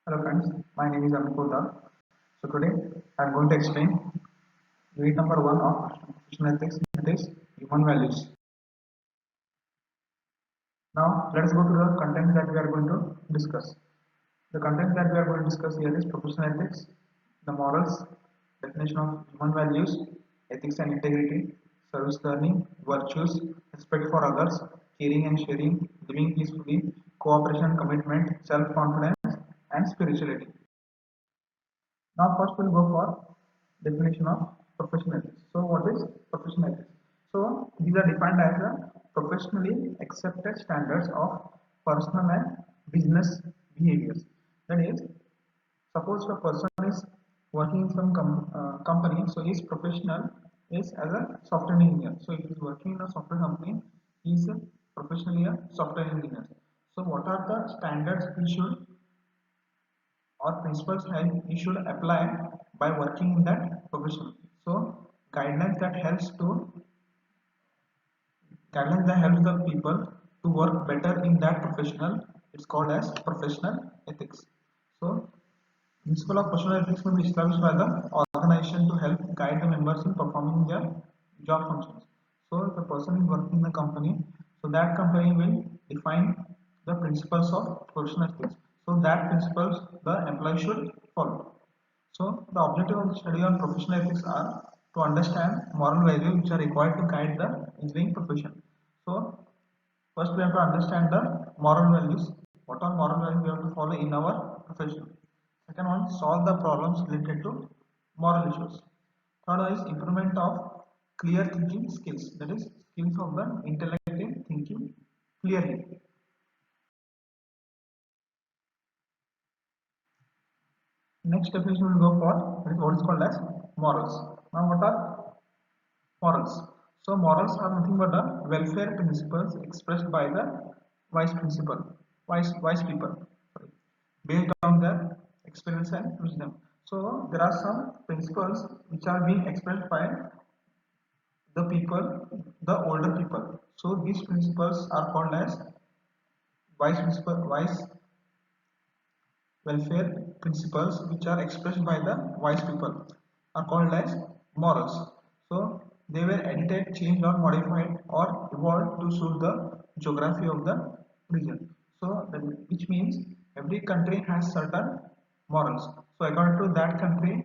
Hello friends, my name is Amit Poddar. So today I am going to explain unit number 1 of professional ethics, that is human values. Now let us go to the content that we are going to discuss. The content that we are going to discuss here is professional ethics, the morals, definition of human values, ethics and integrity, service learning, virtues, respect for others, caring and sharing, living peacefully, cooperation, commitment, self-confidence, and spirituality. Now first we'll go for definition of professional ethics. So what is professional ethics? So these are defined as the professionally accepted standards of personal and business behaviors. That is, suppose a person is working in some company, so his professional is as a software engineer. So if he is working in a software company, he is professionally a software engineer. So what are the standards he should or principles you should apply by working in that profession. So guidelines that helps to guidelines that helps the people to work better in that professional, it's called as professional ethics. So principle of professional ethics will be established by the organization to help guide the members in performing their job functions. So if the person is working in the company, so that company will define the principles of professional ethics. So that principles the employee should follow. So the objective of the study on professional ethics are to understand moral values which are required to guide the engineering profession. So first we have to understand the moral values. What are moral values we have to follow in our profession? Second one, solve the problems related to moral issues. Third one is improvement of clear thinking skills. That is skills of the intellect in thinking clearly. Next definition we will go for that is what is called as morals. Now what are morals? So morals are nothing but the welfare principles expressed by the wise people, sorry, based on their experience and wisdom. So there are some principles which are being expressed by the people, the older people. So these principles are called as wise welfare principles which are expressed by the wise people are called as morals. So they were edited, changed or modified or evolved to suit the geography of the region. So which means every country has certain morals. So according to that country,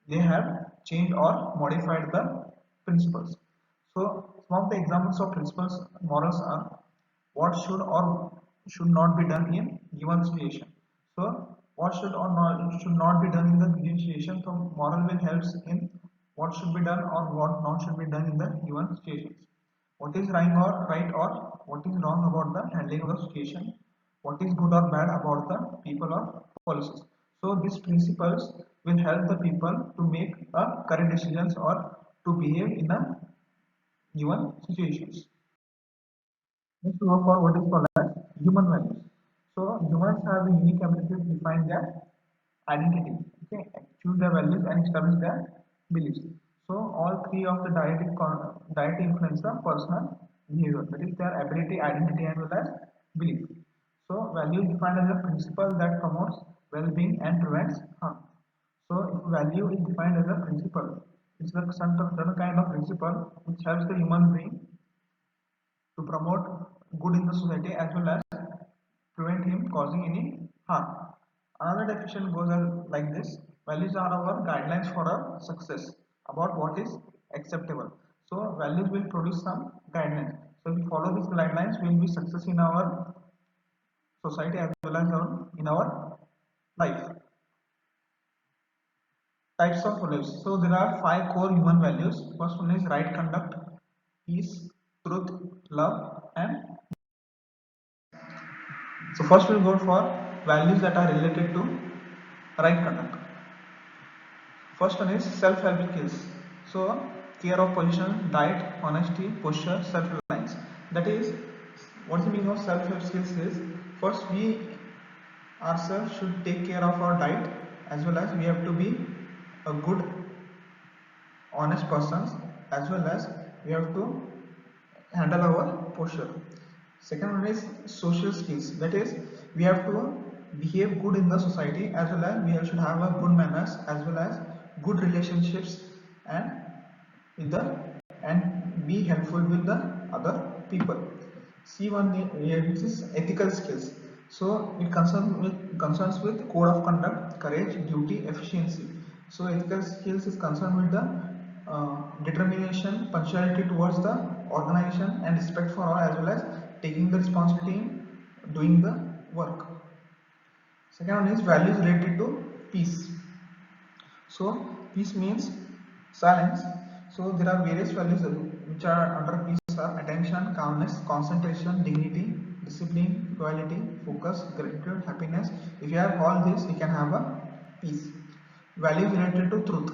they have changed or modified the principles. So some of the examples of principles morals are what should or should not be done in given situation. So what should not be done in the given situation. So moral will helps in what should be done or what not should be done in the given situations. What is right or what is wrong about the handling of the situation. What is good or bad about the people or policies. So these principles will help the people to make a correct decisions or to behave in a given situations. Next, we go for what is called as human values. So humans have a unique ability to define their identity, okay, choose their values and establish their beliefs. So all three of the diet influence the personal behavior. That is their ability, identity, and well as belief. So value is defined as a principle that promotes well-being and prevents harm. So if value is defined as a principle, it's the certain kind of principle which helps the human being to promote good in the society as well as prevent him causing any harm. Another definition goes like this: values are our guidelines for our success about what is acceptable. So values will produce some guidelines. So if we follow these guidelines, we will be success in our society as well as in our life. Types of values. So there are five core human values. First one is right conduct, peace, truth, love, and so first we'll go for values that are related to right conduct. First one is self-help skills. So care of position, diet, honesty, posture, self-reliance. That is, what's the meaning of self-help skills is first we ourselves should take care of our diet as well as we have to be a good honest persons as well as we have to handle our posture. Second one is social skills. That is, we have to behave good in the society, as well as we should have a good manners as well as good relationships, and with the and be helpful with the other people. C1 here is ethical skills. So it concerns with code of conduct, courage, duty, efficiency. So ethical skills is concerned with the determination, punctuality towards the organization, and respect for all, as well as taking the responsibility in doing the work. Second one is values related to peace. So peace means silence. So there are various values which are under peace are attention, calmness, concentration, dignity, discipline, loyalty, focus, gratitude, happiness. If you have all this, you can have a peace. Values related to truth.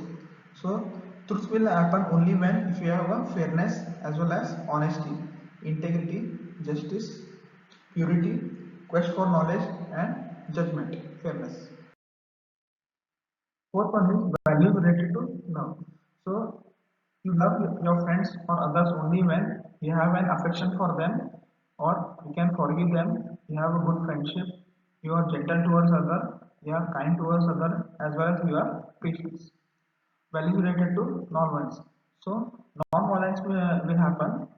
So truth will happen only when if you have a fairness as well as honesty, integrity, justice, purity, quest for knowledge, and judgment, fairness. Fourth one is values related to love. So you love your friends or others only when you have an affection for them, or you can forgive them, you have a good friendship, you are gentle towards others, you are kind towards others, as well as you are patient. Values related to non-violence. So non-violence will happen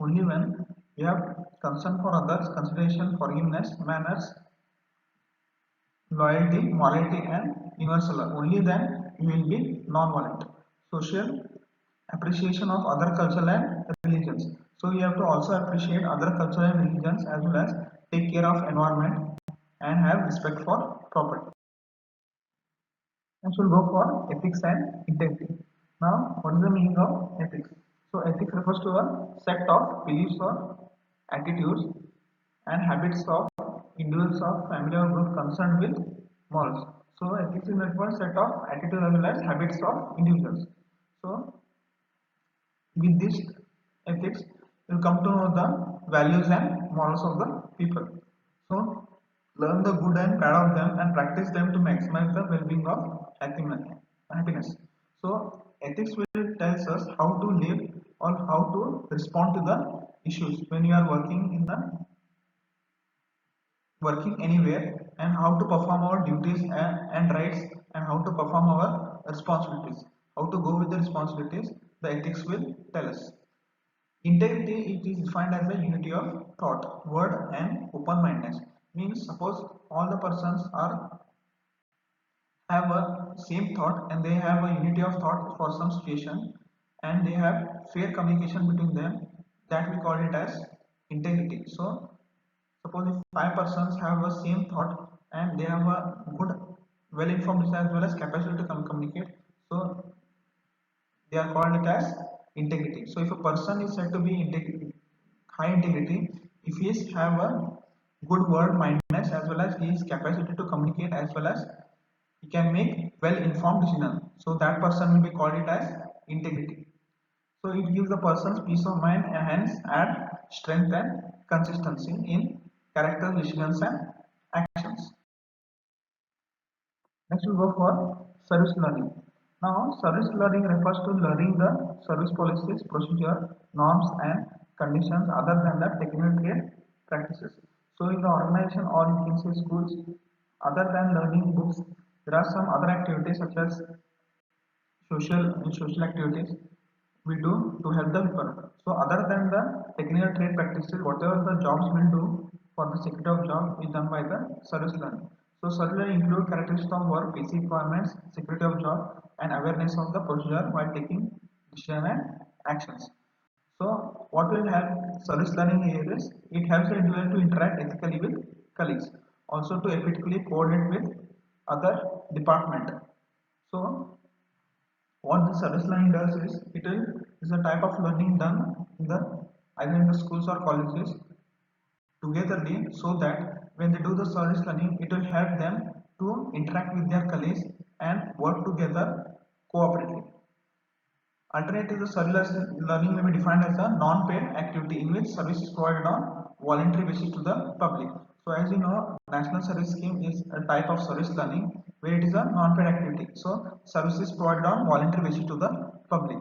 only when you have concern for others, consideration, forgiveness, manners, loyalty, morality, and universal love. Only then you will be non-violent. Social appreciation of other culture and religions. So you have to also appreciate other culture and religions, as well as take care of environment and have respect for property. Next we'll go for ethics and integrity. Now, what is the meaning of ethics? So ethics refers to a set of beliefs or attitudes and habits of individuals or family or group concerned with morals. So ethics is a set of attitudes as well as habits of individuals. So with this ethics, you come to know the values and morals of the people. So learn the good and bad of them and practice them to maximize the well-being of happiness. So ethics will tells us how to live or how to respond to the issues when you are working anywhere, and how to perform our duties and rights, and how to perform our responsibilities, how to go with the responsibilities, the ethics will tell us. Integrity, it is defined as the unity of thought, word, and open-mindedness. Means suppose all the persons are have a same thought and they have a unity of thought for some situation, and they have fair communication between them, that we call it as integrity. So suppose if five persons have the same thought and they have a good well informed as well as capacity to communicate, so they are called it as integrity. So if a person is said to be high integrity, if he is have a good word mindedness, as well as his capacity to communicate, as well as he can make well informed decision, so that person will be called it as integrity. So it gives the person's peace of mind and hence add strength and consistency in character, decisions, and actions. Next we go for service learning. Now service learning refers to learning the service policies, procedure, norms, and conditions other than the technical trade practices. So in the organization or you can say schools, other than learning books, there are some other activities such as social activities we do to help the people. So other than the technical trade practices, whatever the jobs will do for the sector of job is done by the service learning. So service learning include characteristics of work, basic requirements, security of job, and awareness of the procedure while taking decision and actions. So what will help service learning here is it helps the individual to interact ethically with colleagues, also to effectively coordinate with other department. So what the service learning does is is a type of learning done in the either in the schools or colleges togetherly, so that when they do the service learning, it will help them to interact with their colleagues and work together cooperatively. Alternative to service learning may be defined as a non-paid activity in which service is provided on voluntary basis to the public. So as you know, National Service Scheme is a type of service learning where it is a non-paid activity. So service is provided on voluntary basis to the public.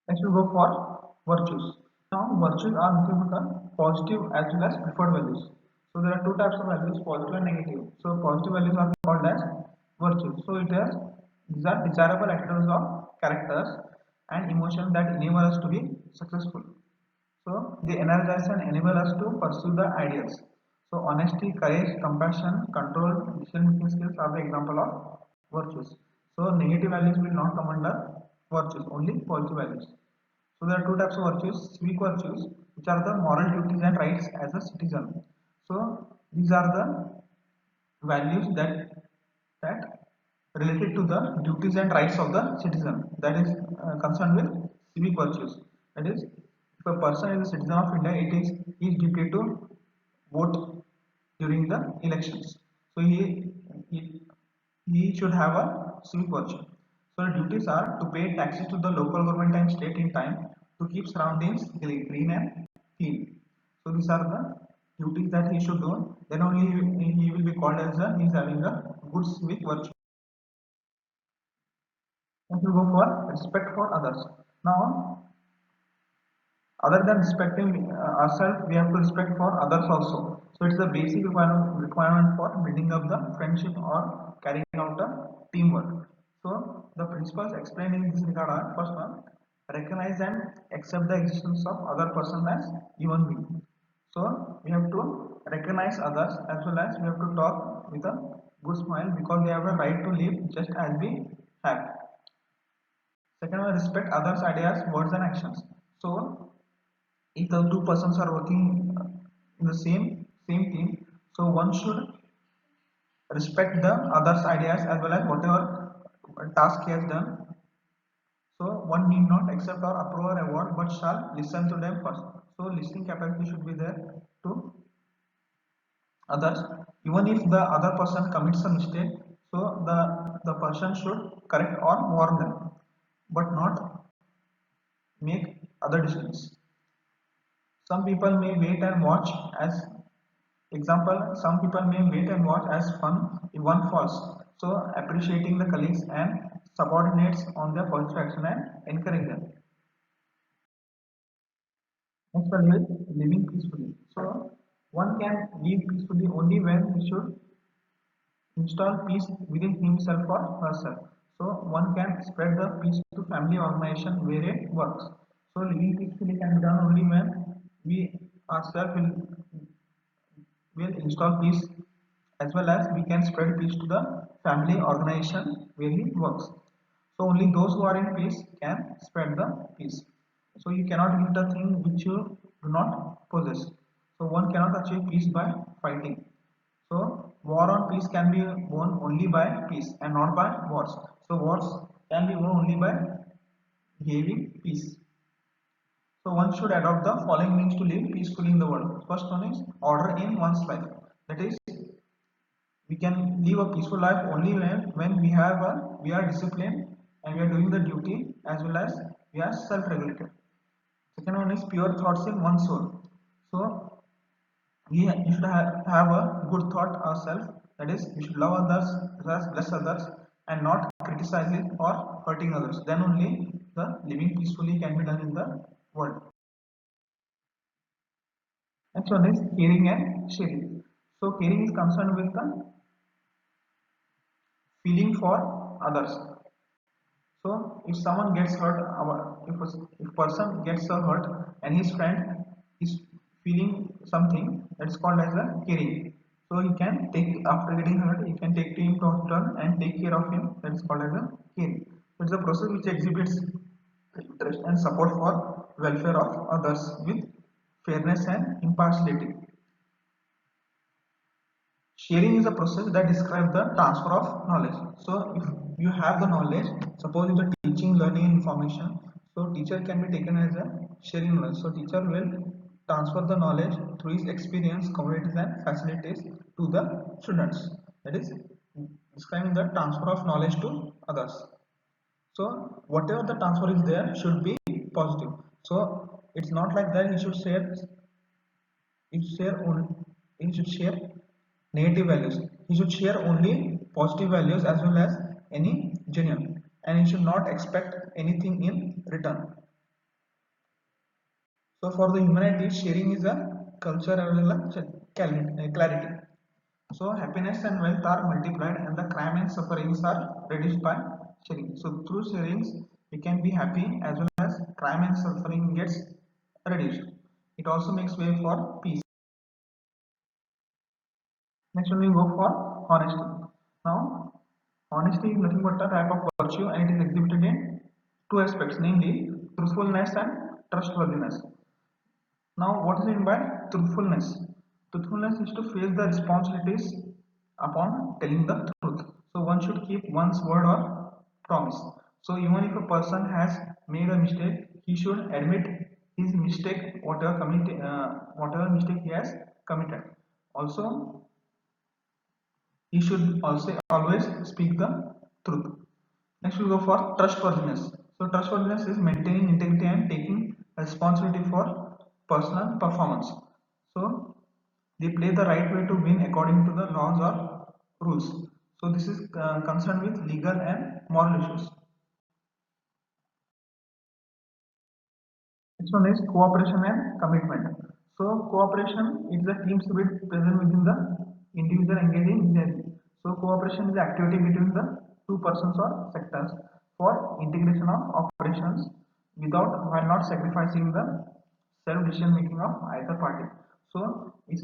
Next we go for virtues. Now virtues are nothing but positive as well as preferred values. So there are two types of values, positive and negative. So positive values are called as virtues. So these are desirable attributes of characters and emotions that enable us to be successful. So they energize and enable us to pursue the ideals. So honesty, courage, compassion, control, decision making skills are the example of virtues. So negative values will not come under virtues, only positive values. So there are two types of virtues, civic virtues, which are the moral duties and rights as a citizen. So these are the values that related to the duties and rights of the citizen. That is concerned with civic virtues. That is, if a person is a citizen of India, it is his duty to vote during the elections. So he, he should have a civic virtue. So the duties are to pay taxes to the local government and state in time, to keep surroundings green and clean. So these are the duties that he should do. Then only he will be called as he is having a good civic virtue. If you go for respect for others. Now, other than respecting ourselves, we have to respect for others also. So it's the basic requirement for building up the friendship or carrying out the teamwork. So the principles explained in this regard are: first one, recognize and accept the existence of other person as human being. So we have to recognize others as well as we have to talk with a good smile because they have a right to live just as we have. Second one, respect others' ideas, words, and actions. So if the two persons are working in the same team, so one should respect the other's ideas as well as whatever task he has done. So one need not accept or approve or award, but shall listen to them first. So listening capacity should be there to others, even if the other person commits a mistake. So the person should correct or warn them, but not make other decisions. Some people may wait and watch as example, some people may wait and watch as fun if one falls. So appreciating the colleagues and subordinates on their positive action and encourage them. Next one is living peacefully. So one can live peacefully only when he should install peace within himself or herself. So one can spread the peace to family organization where it works. So living peacefully can be done only when we ourselves will install peace as well as we can spread peace to the family organization where he works. So only those who are in peace can spread the peace. So you cannot give the thing which you do not possess. So one cannot achieve peace by fighting. So war on peace can be won only by peace and not by wars. So wars can be won only by giving peace. So one should adopt the following means to live peacefully in the world. First one is order in one's life. That is, we can live a peaceful life only when we are disciplined and we are doing the duty as well as we are self-regulated. Second one is pure thoughts in one's soul. So we should have a good thought ourselves. That is, we should love others, bless others, and not criticizing or hurting others. Then only the living peacefully can be done in the world. Next one is caring and sharing. So caring is concerned with the feeling for others. So if someone gets hurt, if person gets hurt and his friend is feeling something, that is called as a caring. So he can take after getting hurt, he can take him to hospital and take care of him. That is called as a caring. So it's a process which exhibits interest and support for welfare of others with fairness and impartiality. Sharing is a process that describes the transfer of knowledge. So if you have the knowledge, suppose in the teaching, learning, information, so teacher can be taken as a sharing knowledge. So teacher will transfer the knowledge through his experience, communities and facilities to the students. That is describing the transfer of knowledge to others. So whatever the transfer is there should be positive. So it's not like that he should share negative values. He should share only positive values as well as any genuine, and he should not expect anything in return. So for the humanity, sharing is a culture as well as clarity. So happiness and wealth are multiplied and the crime and sufferings are reduced by sharing. So through sharings we can be happy as well as crime and suffering gets reduced. It also makes way for peace. Next one we go for honesty. Now honesty is nothing but a type of virtue and it is exhibited in two aspects, namely truthfulness and trustworthiness. Now, what is meant by truthfulness? Truthfulness is to face the responsibilities upon telling the truth. So, one should keep one's word or promise. So, even if a person has made a mistake, he should admit his mistake, whatever mistake he has committed. Also, he should also always speak the truth. Next, we go for trustworthiness. So, trustworthiness is maintaining integrity and taking responsibility for personal performance. So, they play the right way to win according to the laws or rules. So, this is concerned with legal and moral issues. Next one is cooperation and commitment. So cooperation is the team spirit present within the individual engaging in engineering. So cooperation is the activity between the two persons or sectors for integration of operations without while not sacrificing the self decision making of either party. So we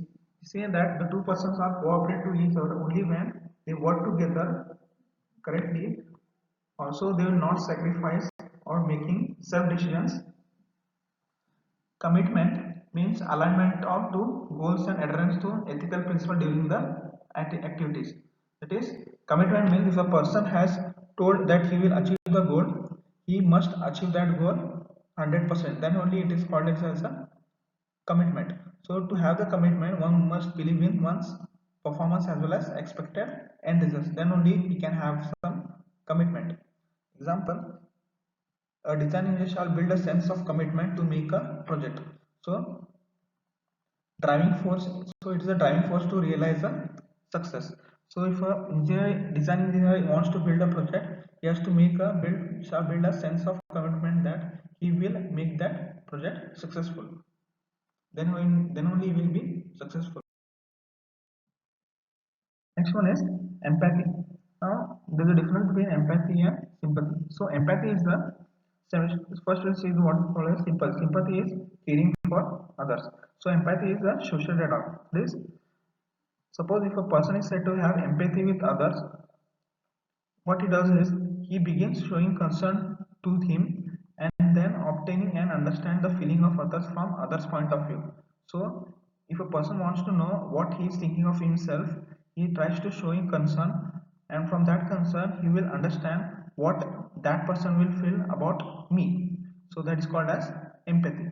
say that the two persons are cooperate to each other only when they work together correctly. Also, they will not sacrifice or making self decisions. Commitment means alignment of to goals and adherence to ethical principle during the activities. That is, commitment means if a person has told that he will achieve the goal, he must achieve that goal 100%. Then only it is called as a commitment. So to have the commitment, one must believe in one's performance as well as expected end results. Then only he can have some commitment. Example, a design engineer shall build a sense of commitment to make a project. So driving force, so it is a driving force to realize a success. So if a design engineer wants to build a project, he has to make a shall build a sense of commitment that he will make that project successful. Then only he will be successful. Next one is empathy. Now there is a difference between empathy and sympathy. So empathy is the first we see what is called as sympathy. Sympathy is caring for others. So empathy is a social data. This suppose if a person is said to have empathy with others, what he does is he begins showing concern to him and then obtaining and understand the feeling of others from others' point of view. So if a person wants to know what he is thinking of himself, he tries to show him concern and from that concern he will understand what that person will feel about me. So that is called as empathy.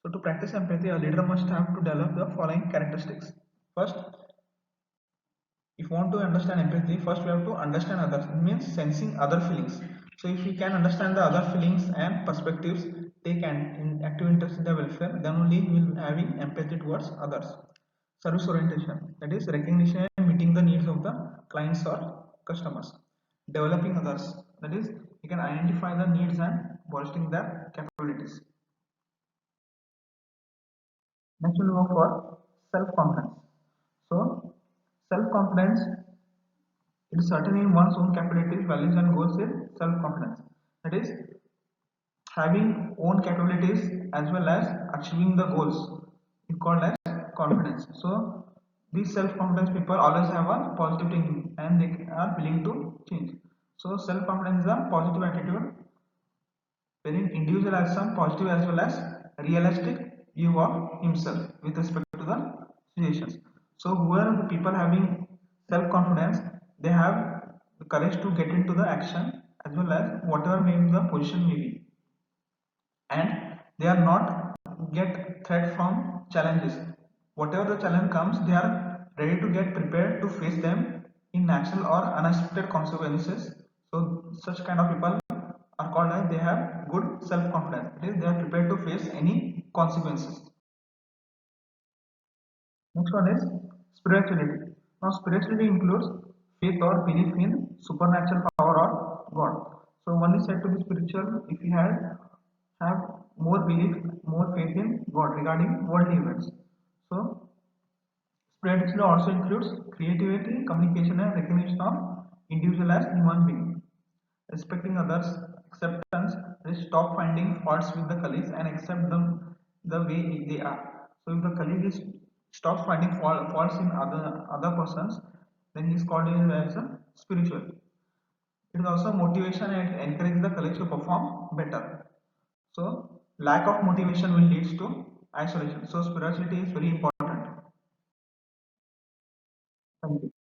So to practice empathy, a leader must have to develop the following characteristics. First, if you want to understand empathy, first we have to understand others. It means sensing other feelings. So if we can understand the other feelings and perspectives, they can in active interest in the welfare, then only we will having empathy towards others. Service orientation, that is recognition and meeting the needs of the clients or customers. Developing others, that is you can identify the needs and bolstering their capabilities. Next we will go for self-confidence. So self-confidence, it is certainly one's own capabilities, values, and goals is self-confidence. That is, having own capabilities as well as achieving the goals is called as confidence. So, these self-confidence people always have a positive thinking and they are willing to change. So, self-confidence is a positive attitude wherein individual has some positive as well as realistic view of himself with respect to the situations. So whoever the people having self-confidence, they have the courage to get into the action as well as whatever may be the position may be, and they are not get threat from challenges. Whatever the challenge comes, they are ready to get prepared to face them in natural or unexpected consequences. So such kind of people are called as they have good self-confidence. That is, they are prepared to face any consequences. Next one is spirituality. Now spirituality includes faith or belief in supernatural power or God. So one is said to be spiritual if he had have more belief, more faith in God regarding worldly events. So, Spirit law also includes creativity, communication, and recognition of individual as human being. Respecting others, acceptance, they stop finding faults with the colleagues and accept them the way they are. So if the colleague is stops finding faults in other persons, then he is called as a spiritual. It is also motivation and encourages the colleagues to perform better. So lack of motivation will lead to isolation. So spirituality is very important. Thank you.